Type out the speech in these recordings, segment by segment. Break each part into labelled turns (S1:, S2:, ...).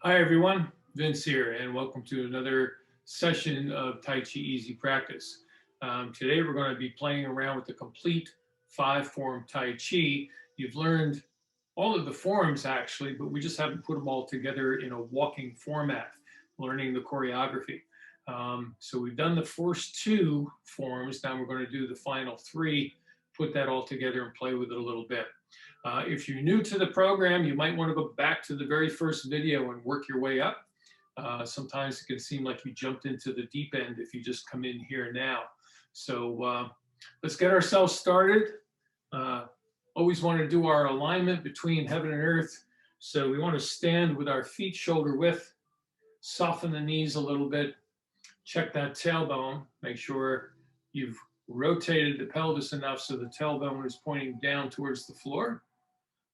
S1: Hi everyone, Vince here, and welcome to another session of Tai Chi Easy Practice. Today we're going to be playing around with the complete five-form Tai Chi. You've learned all of the forms actually, but we just haven't put them all together in a walking format, learning the choreography. So we've done the first two forms, now we're going to do the final three, put that all together and play with it a little bit. If you're new to the program, you might want to go back to the very first video and work your way up. Sometimes it can seem like you jumped into the deep end if you just come in here now. So let's get ourselves started. Always want to do our alignment between heaven and earth. So we want to stand with our feet shoulder width, soften the knees a little bit, check that tailbone, make sure you've rotated the pelvis enough so the tailbone is pointing down towards the floor.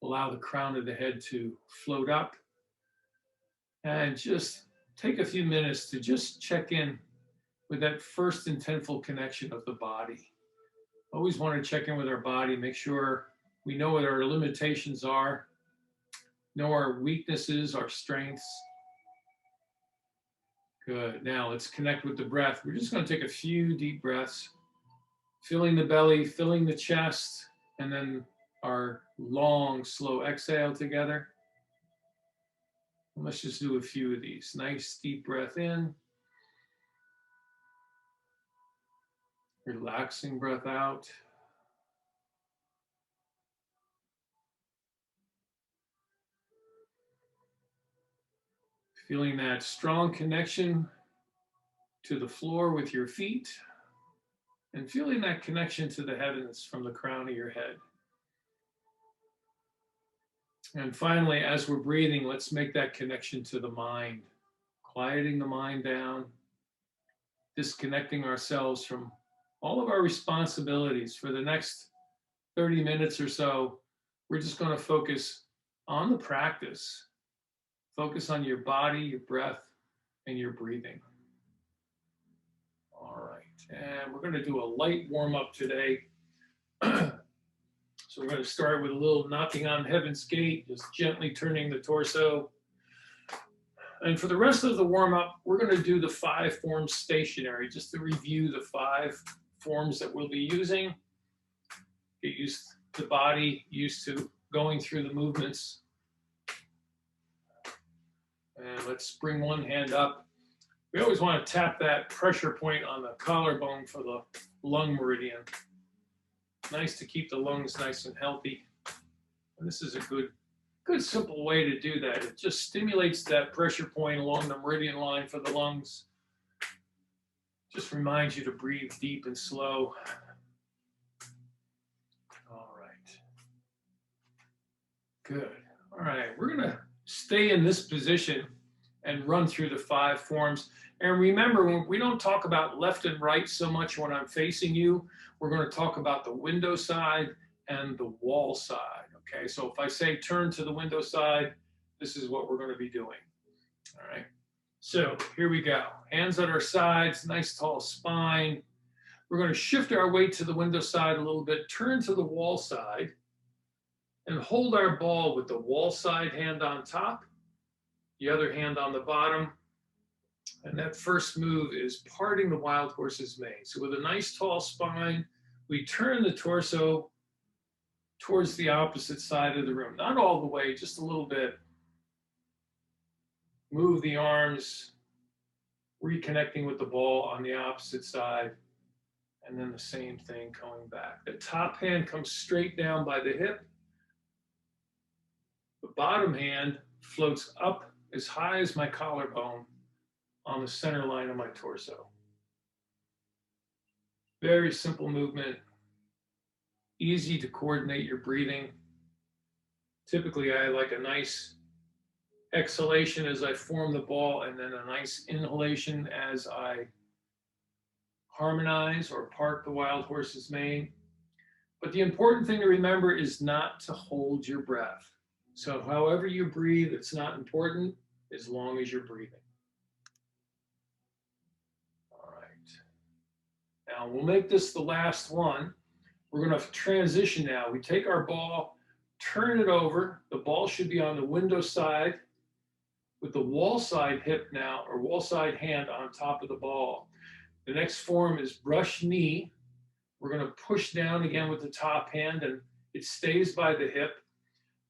S1: Allow the crown of the head to float up. And just take a few minutes to just check in with that first intentful connection of the body. Always want to check in with our body, make sure we know what our limitations are, know our weaknesses, our strengths. Good. Now let's connect with the breath. We're just going to take a few deep breaths, filling the belly, filling the chest, and then our long, slow exhale together. Let's just do a few of these. Nice deep breath in. Relaxing breath out. Feeling that strong connection to the floor with your feet and feeling that connection to the heavens from the crown of your head. And finally, as we're breathing, let's make that connection to the mind, quieting the mind down, disconnecting ourselves from all of our responsibilities. For the next 30 minutes or so, we're just going to focus on the practice. Focus on your body, your breath, and your breathing. All right, and we're going to do a light warm-up today. So we're going to start with a little knocking on Heaven's Gate, just gently turning the torso. And for the rest of the warm-up, we're going to do the five forms stationary, just to review the five forms that we'll be using. Get the body used to going through the movements. And let's bring one hand up. We always want to tap that pressure point on the collarbone for the lung meridian. Nice to keep the lungs nice and healthy. And this is a good simple way to do that. It just stimulates that pressure point along the meridian line for the lungs. Just reminds you to breathe deep and slow. All right. Good. All right, we're going to stay in this position and run through the five forms. And remember, we don't talk about left and right so much when I'm facing you. We're going to talk about the window side and the wall side. Okay, so if I say turn to the window side, this is what we're going to be doing. All right, so here we go. Hands at our sides, nice tall spine. We're going to shift our weight to the window side a little bit, turn to the wall side, and hold our ball with the wall side hand on top, the other hand on the bottom. And that first move is parting the wild horse's mane. So with a nice tall spine, we turn the torso towards the opposite side of the room. Not all the way, just a little bit. Move the arms, reconnecting with the ball on the opposite side. And then the same thing coming back. The top hand comes straight down by the hip. The bottom hand floats up as high as my collarbone on the center line of my torso. Very simple movement, easy to coordinate your breathing. Typically, I like a nice exhalation as I form the ball and then a nice inhalation as I harmonize or part the wild horse's mane. But the important thing to remember is not to hold your breath. So however you breathe, it's not important as long as you're breathing. Now we'll make this the last one. We're going to transition now. We take our ball, turn it over. The ball should be on the window side. with the wall side hip now, or wall side hand on top of the ball. The next form is brush knee. We're going to push down again with the top hand, and it stays by the hip.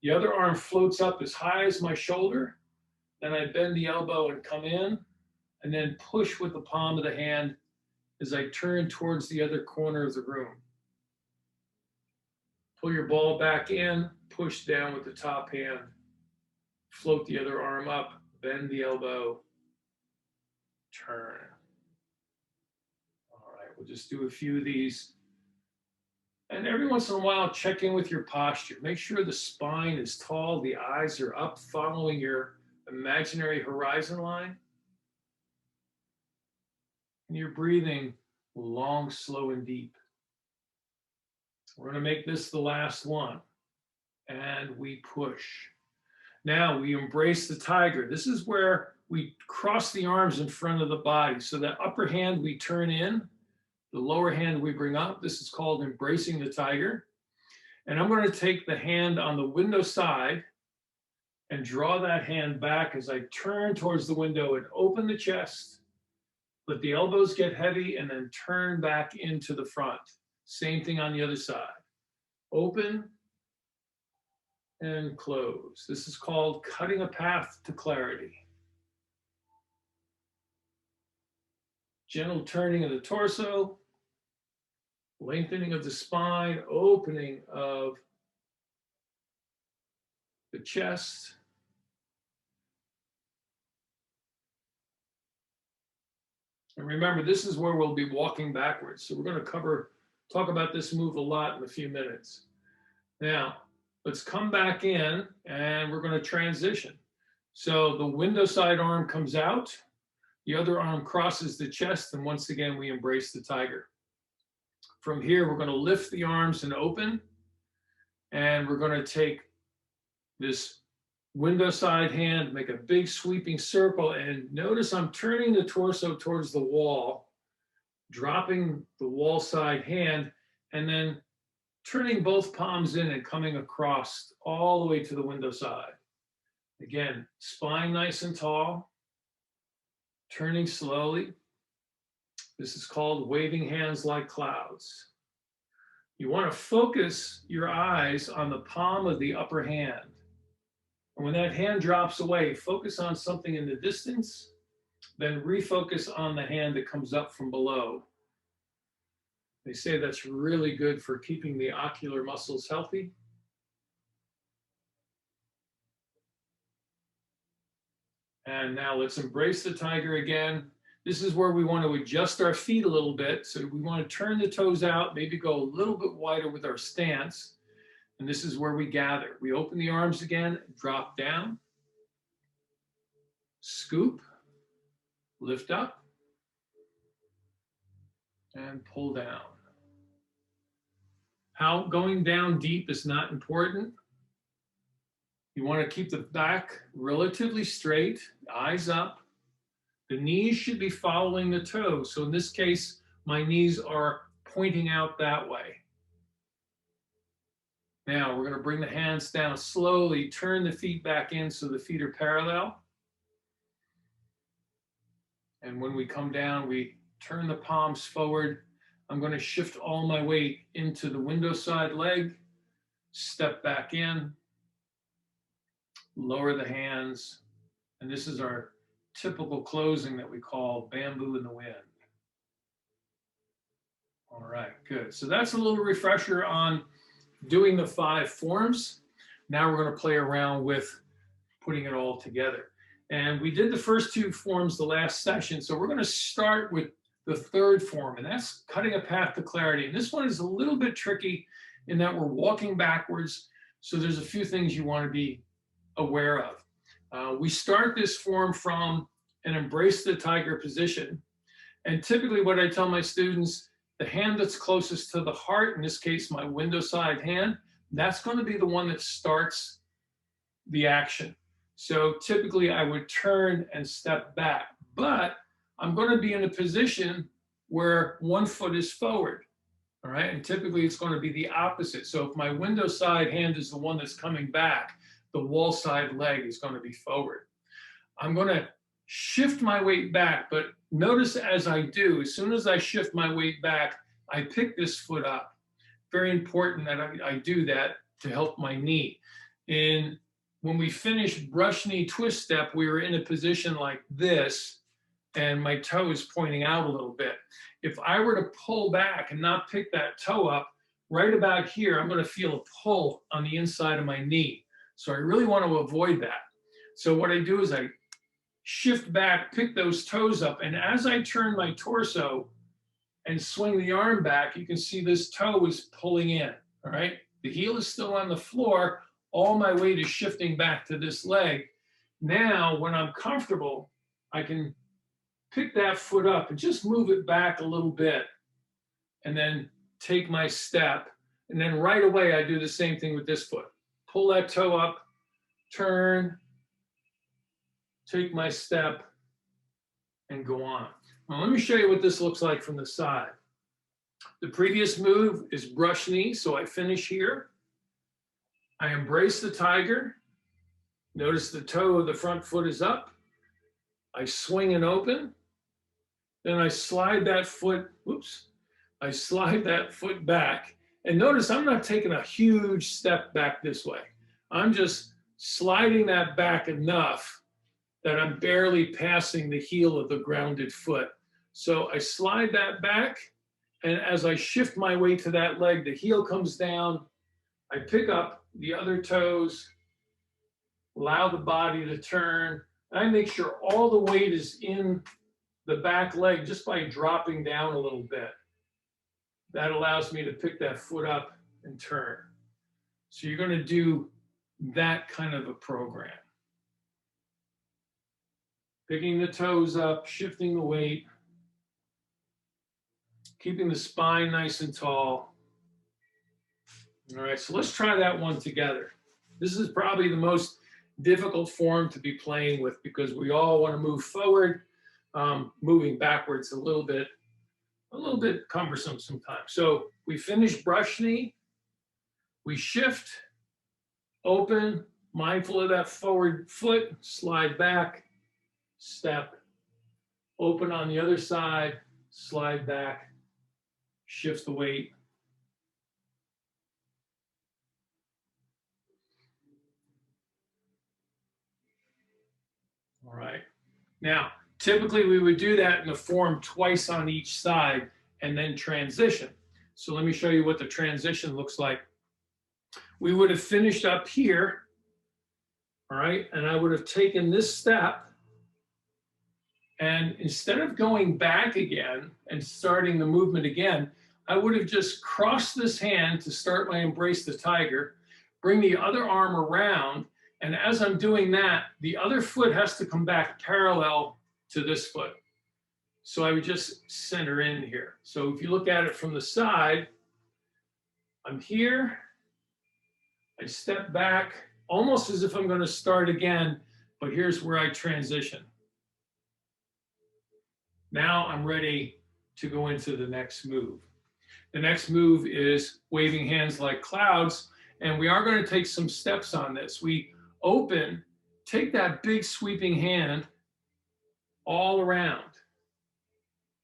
S1: The other arm floats up as high as my shoulder. Then I bend the elbow and come in, and then push with the palm of the hand as I turn towards the other corner of the room. Pull your ball back in, push down with the top hand, float the other arm up, bend the elbow, turn. All right, we'll just do a few of these. And every once in a while, check in with your posture. Make sure the spine is tall, the eyes are up, following your imaginary horizon line. And you're breathing long, slow, and deep. We're going to make this the last one. And we push. Now we embrace the tiger. This is where we cross the arms in front of the body. So that upper hand we turn in, the lower hand we bring up. This is called embracing the tiger. And I'm going to take the hand on the window side and draw that hand back as I turn towards the window and open the chest. Let the elbows get heavy and then turn back into the front. Same thing on the other side. Open and close. This is called cutting a path to clarity. Gentle turning of the torso, lengthening of the spine, opening of the chest. And remember, this is where we'll be walking backwards. So we're going to talk about this move a lot in a few minutes. Now, let's come back in and we're going to transition. So the window side arm comes out, the other arm crosses the chest, and once again, we embrace the tiger. From here, we're going to lift the arms and open, and we're going to take this window side hand, make a big sweeping circle, and notice I'm turning the torso towards the wall, dropping the wall side hand, and then turning both palms in and coming across all the way to the window side. Again, spine nice and tall, turning slowly. This is called waving hands like clouds. You want to focus your eyes on the palm of the upper hand. And when that hand drops away, focus on something in the distance, then refocus on the hand that comes up from below. They say that's really good for keeping the ocular muscles healthy. And now let's embrace the tiger again. This is where we want to adjust our feet a little bit. So we want to turn the toes out, maybe go a little bit wider with our stance. And this is where we gather. We open the arms again, drop down, scoop, lift up, and pull down. How going down deep is not important. You want to keep the back relatively straight, eyes up. The knees should be following the toes. So in this case, my knees are pointing out that way. Now we're going to bring the hands down slowly, turn the feet back in so the feet are parallel. And when we come down, we turn the palms forward. I'm going to shift all my weight into the window side leg, step back in, lower the hands, and this is our typical closing that we call bamboo in the wind. All right, good. So that's a little refresher on doing the 5 forms. Now we're going to play around with putting it all together. And we did the first 2 forms the last session, so we're going to start with the 3rd form, and that's cutting a path to clarity. And this one is a little bit tricky in that we're walking backwards, so there's a few things you want to be aware of. We start this form from an embrace the tiger position. And typically what I tell my students, the hand that's closest to the heart, in this case, my window side hand, that's going to be the one that starts the action. So typically I would turn and step back, but I'm going to be in a position where one foot is forward. All right. And typically it's going to be the opposite. So if my window side hand is the one that's coming back, the wall side leg is going to be forward. I'm going to shift my weight back, but notice as I do, as soon as I shift my weight back, I pick this foot up. Very important that I do that to help my knee. And when we finished brush knee twist step, we were in a position like this, and my toe is pointing out a little bit. If I were to pull back and not pick that toe up, right about here, I'm going to feel a pull on the inside of my knee. So I really want to avoid that. So what I do is I shift back, pick those toes up, and as I turn my torso and swing the arm back, you can see this toe is pulling in, all right? The heel is still on the floor. All my weight is shifting back to this leg. Now, when I'm comfortable, I can pick that foot up and just move it back a little bit and then take my step. And then right away, I do the same thing with this foot. Pull that toe up, turn, take my step, and go on. Now, let me show you what this looks like from the side. The previous move is brush knee, so I finish here. I embrace the tiger. Notice the toe of the front foot is up. I swing and open. Then I slide that foot, I slide that foot back. And notice I'm not taking a huge step back this way. I'm just sliding that back enough that I'm barely passing the heel of the grounded foot. So I slide that back, and as I shift my weight to that leg, the heel comes down. I pick up the other toes, allow the body to turn. I make sure all the weight is in the back leg just by dropping down a little bit. That allows me to pick that foot up and turn. So you're going to do that kind of a program. Picking the toes up, shifting the weight, keeping the spine nice and tall. All right, so let's try that one together. This is probably the most difficult form to be playing with because we all want to move forward. Moving backwards a little bit cumbersome sometimes. So we finish brush knee, we shift, open, mindful of that forward foot, slide back, step, open on the other side, slide back, shift the weight. All right. Now, typically we would do that in the form twice on each side and then transition. So let me show you what the transition looks like. We would have finished up here, all right, and I would have taken this step, and instead of going back again and starting the movement again, I would have just crossed this hand to start my embrace the tiger, bring the other arm around, and as I'm doing that, the other foot has to come back parallel to this foot. So I would just center in here. So if you look at it from the side, I'm here, I step back, almost as if I'm going to start again, but here's where I transition. Now I'm ready to go into the next move. The next move is waving hands like clouds, and we are going to take some steps on this. We open, take that big sweeping hand all around.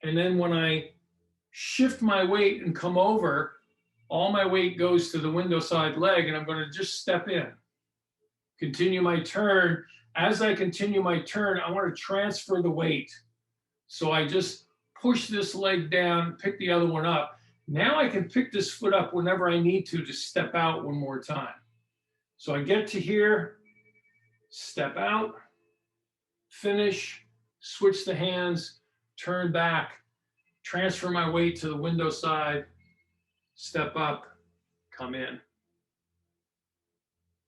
S1: And then when I shift my weight and come over, all my weight goes to the window side leg, and I'm going to just step in. Continue my turn. As I continue my turn, I want to transfer the weight. So I just push this leg down, pick the other one up. Now I can pick this foot up whenever I need to step out one more time. So I get to here, step out, finish, switch the hands, turn back, transfer my weight to the window side, step up, come in.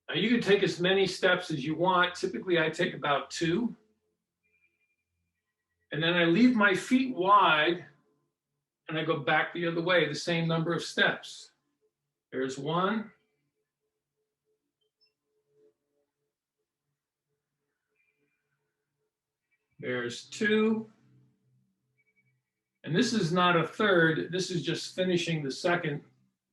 S1: Now you can take as many steps as you want. Typically I take about 2. And then I leave my feet wide and I go back the other way, the same number of steps. There's 1. There's 2. And this is not a third, this is just finishing the second,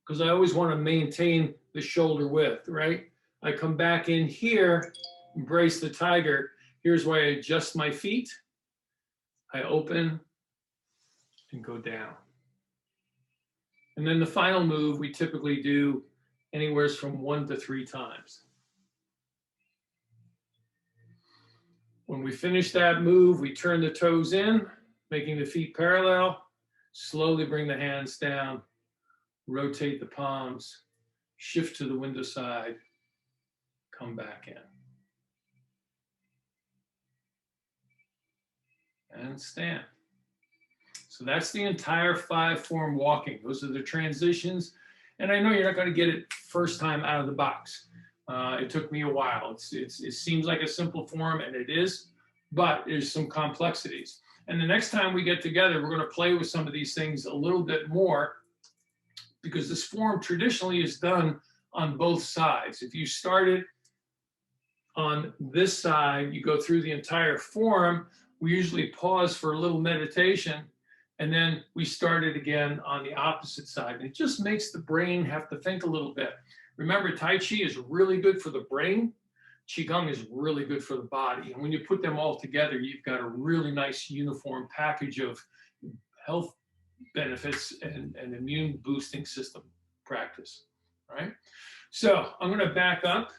S1: because I always want to maintain the shoulder width, right? I come back in here, embrace the tiger, Here's where I adjust my feet. I open and go down. And then the final move, we typically do anywhere from 1 to 3 times. When we finish that move, we turn the toes in, making the feet parallel. Slowly bring the hands down, rotate the palms, shift to the window side, come back in. And stand. So that's the entire 5-form walking. Those are the transitions. And I know you're not going to get it first time out of the box. It took me a while. It seems like a simple form, and it is, but there's some complexities. And the next time we get together, we're going to play with some of these things a little bit more, because this form traditionally is done on both sides. If you started on this side, you go through the entire form. We usually pause for a little meditation, and then we start it again on the opposite side. And it just makes the brain have to think a little bit. Remember, Tai Chi is really good for the brain. Qigong is really good for the body. And when you put them all together, you've got a really nice uniform package of health benefits and immune boosting system practice, right? So I'm going to back up.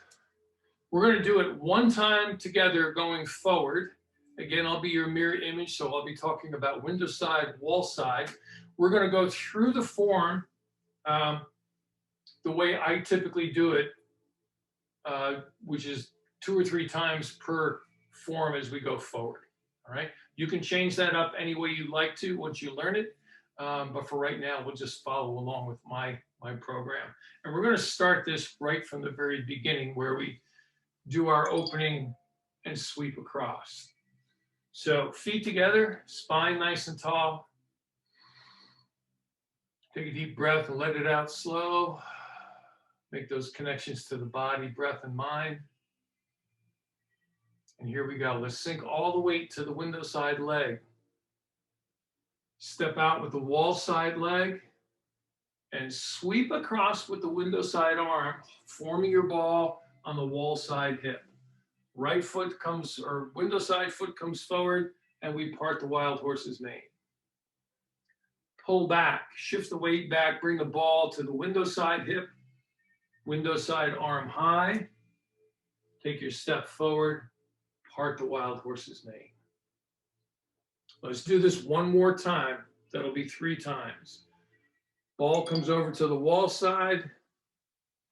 S1: We're going to do it one time together going forward. Again, I'll be your mirror image, so I'll be talking about window side, wall side. We're going to go through the form the way I typically do it, which is 2 or 3 times per form as we go forward, all right? You can change that up any way you like to once you learn it, but for right now, we'll just follow along with my program. And we're going to start this right from the very beginning, where we do our opening and sweep across. So feet together, spine nice and tall. Take a deep breath and let it out slow. Make those connections to the body, breath, and mind. And here we go. Let's sink all the weight to the window side leg. Step out with the wall side leg and sweep across with the window side arm, forming your ball on the wall side hip. Right foot comes, or window side foot comes forward, and we part the wild horse's mane. Pull back, shift the weight back, bring the ball to the window side hip, window side arm high. Take your step forward, part the wild horse's mane. Let's do this one more time. That'll be 3 times. Ball comes over to the wall side,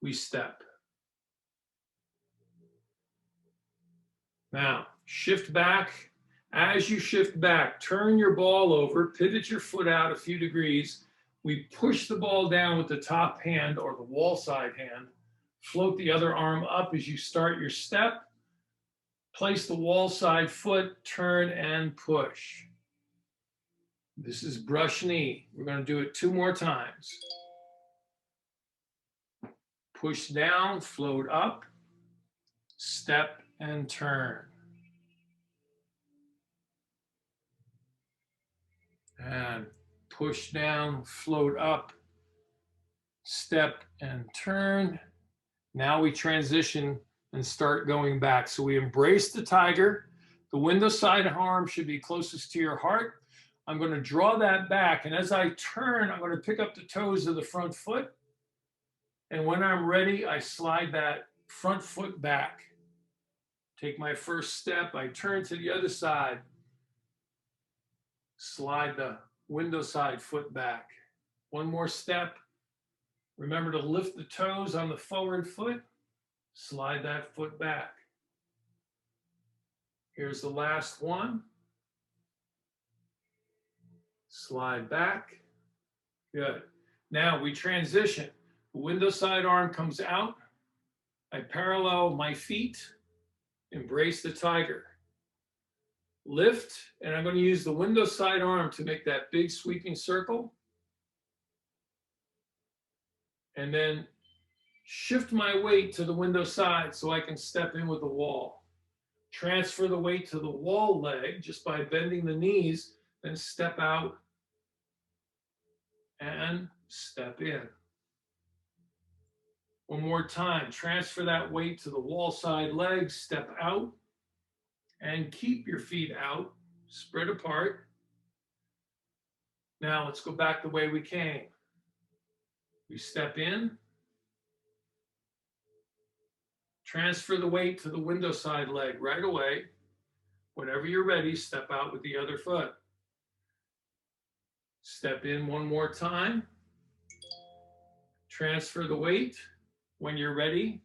S1: we step. Now, shift back. As you shift back, turn your ball over, pivot your foot out a few degrees. We push the ball down with the top hand or the wall side hand. Float the other arm up as you start your step. Place the wall side foot, turn and push. This is brush knee. We're going to do it 2 more times. Push down, float up, step and turn. And push down, float up, step and turn. Now we transition and start going back. So we embrace the tiger. The window side arm should be closest to your heart. I'm going to draw that back. And as I turn, I'm going to pick up the toes of the front foot. And when I'm ready, I slide that front foot back. Take my first step. I turn to the other side. Slide the window side foot back. One more step. Remember to lift the toes on the forward foot. Slide that foot back. Here's the last one. Slide back. Good. Now we transition. The window side arm comes out. I parallel my feet. Embrace the tiger. Lift, and I'm going to use the window side arm to make that big sweeping circle. And then shift my weight to the window side so I can step in with the wall. Transfer the weight to the wall leg just by bending the knees, then step out and step in. One more time, transfer that weight to the wall side leg, step out, and keep your feet out, spread apart. Now let's go back the way we came. We step in, transfer the weight to the window side leg right away. Whenever you're ready, step out with the other foot. Step in one more time. Transfer the weight. When you're ready,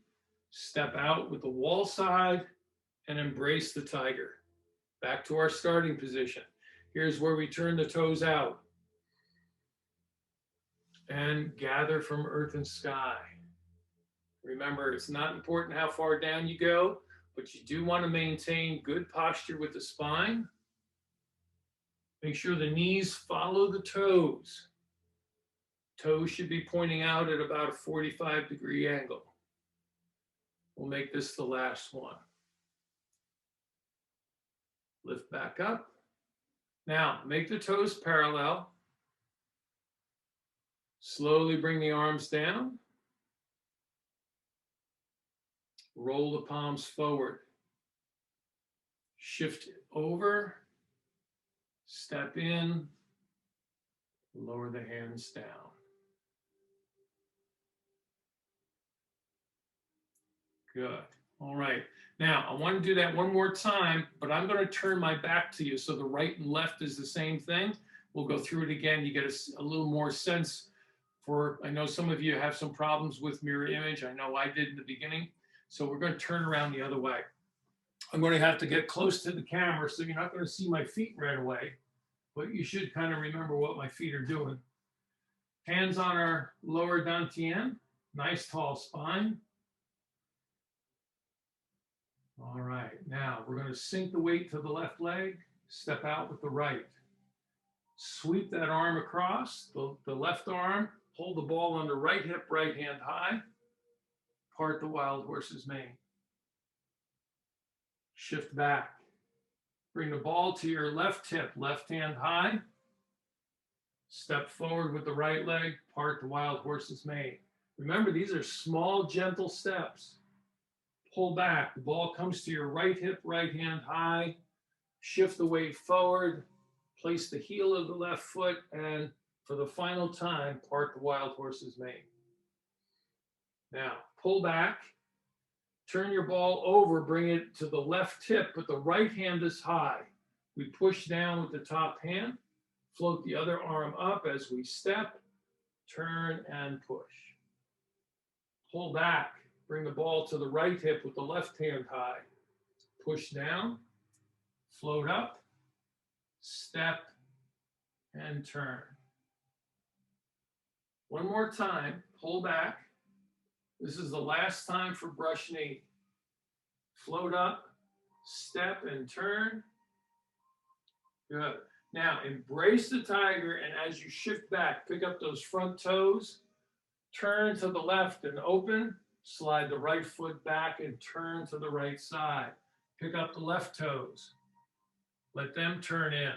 S1: step out with the wall side and embrace the tiger. Back to our starting position. Here's where we turn the toes out and gather from earth and sky. Remember, it's not important how far down you go, but you do want to maintain good posture with the spine. Make sure the knees follow the toes. Toes should be pointing out at about a 45-degree angle. We'll make this the last one. Lift back up. Now, make the toes parallel. Slowly bring the arms down. Roll the palms forward. Shift over. Step in. Lower the hands down. Good. All right. Now, I want to do that one more time, but I'm going to turn my back to you so the right and left is the same thing. We'll go through it again. You get a little more sense for, I know some of you have some problems with mirror image. I know I did in the beginning. So we're going to turn around the other way. I'm going to have to get close to the camera, so you're not going to see my feet right away, but you should kind of remember what my feet are doing. Hands on our lower dantian, nice tall spine. All right, now we're going to sink the weight to the left leg, step out with the right. Sweep that arm across, the left arm, hold the ball under right hip, right hand high, part the wild horse's mane. Shift back. Bring the ball to your left hip, left hand high. Step forward with the right leg, part the wild horse's mane. Remember, these are small, gentle steps. Pull back. The ball comes to your right hip, right hand high. Shift the weight forward. Place the heel of the left foot, and for the final time, part the wild horse's mane. Now, pull back. Turn your ball over, bring it to the left hip, but the right hand is high. We push down with the top hand, float the other arm up as we step, turn and push. Pull back, bring the ball to the right hip with the left hand high. Push down, float up, step, and turn. One more time, pull back. This is the last time for brush knee. Float up, step, and turn. Good. Now, embrace the tiger, and as you shift back, pick up those front toes, turn to the left and open, slide the right foot back and turn to the right side. Pick up the left toes. Let them turn in.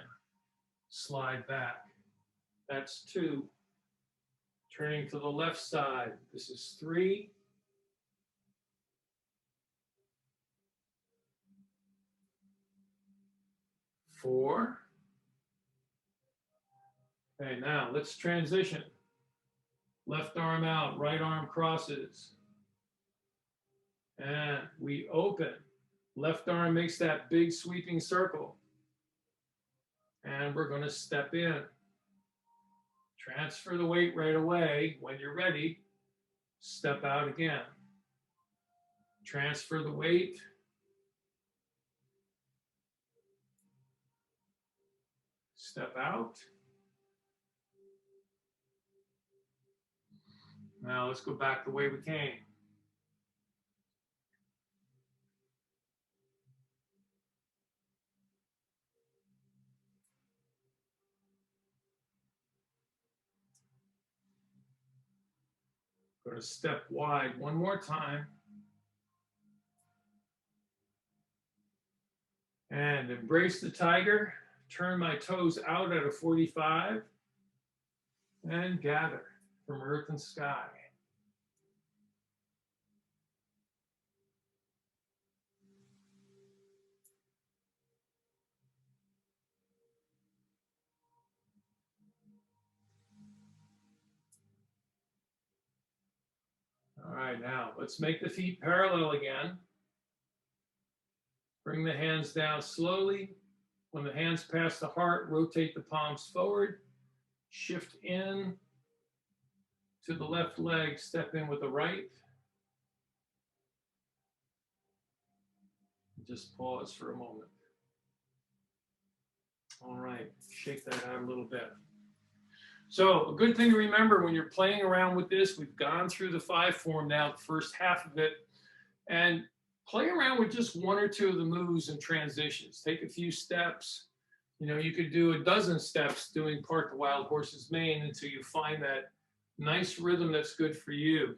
S1: Slide back. That's 2. Turning to the left side. This is 3. 4. Okay, now let's transition. Left arm out, right arm crosses. And we open. Left arm makes that big sweeping circle. And we're going to step in. Transfer the weight right away. When you're ready, step out again. Transfer the weight. Step out. Now let's go back the way we came. Going to step wide one more time. And embrace the tiger. Turn my toes out at a 45. And gather from earth and sky. right, now let's make the feet parallel again. Bring the hands down slowly. When the hands pass the heart, rotate the palms forward. Shift in to the left leg, step in with the right. Just pause for a moment. All right, shake that out a little bit. So a good thing to remember when you're playing around with this, we've gone through the 5 form now, the first half of it, and play around with just 1 or 2 of the moves and transitions. Take a few steps. You know, you could do a dozen steps doing Part the Wild Horse's Mane until you find that nice rhythm that's good for you.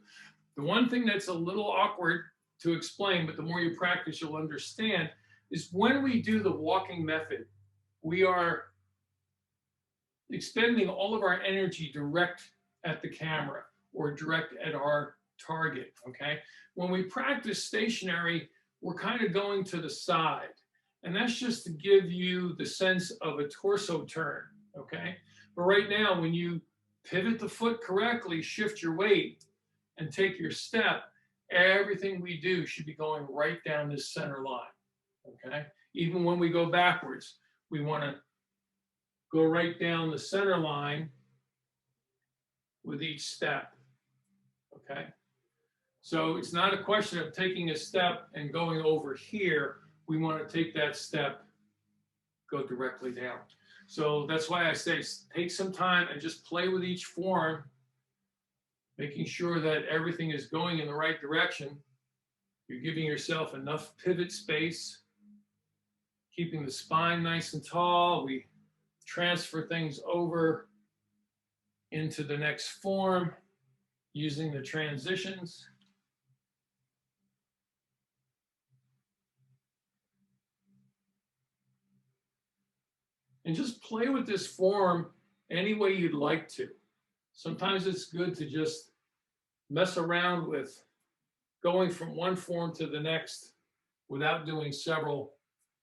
S1: The one thing that's a little awkward to explain, but the more you practice, you'll understand, is when we do the walking method, we are expending all of our energy direct at the camera or direct at our target, okay? When we practice stationary, we're kind of going to the side. And that's just to give you the sense of a torso turn, okay? But right now, when you pivot the foot correctly, shift your weight, and take your step, everything we do should be going right down this center line, okay? Even when we go backwards, we want to go right down the center line with each step, okay? So it's not a question of taking a step and going over here. We want to take that step, go directly down. So that's why I say take some time and just play with each form, making sure that everything is going in the right direction. You're giving yourself enough pivot space, keeping the spine nice and tall. We transfer things over into the next form using the transitions. And just play with this form any way you'd like to. Sometimes it's good to just mess around with going from one form to the next without doing several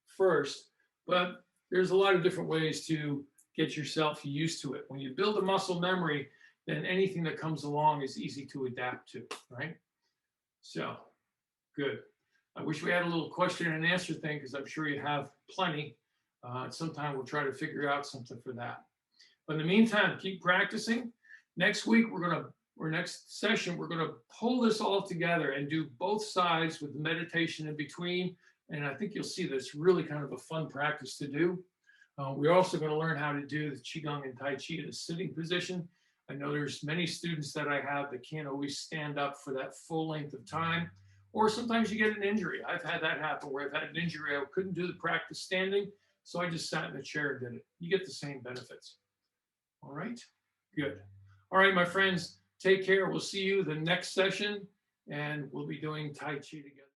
S1: first. But there's a lot of different ways to get yourself used to it. When you build a muscle memory, then anything that comes along is easy to adapt to, right? So, good. I wish we had a little question and answer thing because I'm sure you have plenty. Sometime we'll try to figure out something for that. But in the meantime, keep practicing. Next week, next session, we're gonna pull this all together and do both sides with meditation in between. And I think you'll see that it's really kind of a fun practice to do. We're also gonna learn how to do the Qigong and Tai Chi in a sitting position. I know there's many students that I have that can't always stand up for that full length of time. Or sometimes you get an injury. I've had that happen where I've had an injury. I couldn't do the practice standing, so I just sat in the chair and did it. You get the same benefits. All right, good. All right, my friends, take care. We'll see you the next session, and we'll be doing Tai Chi together.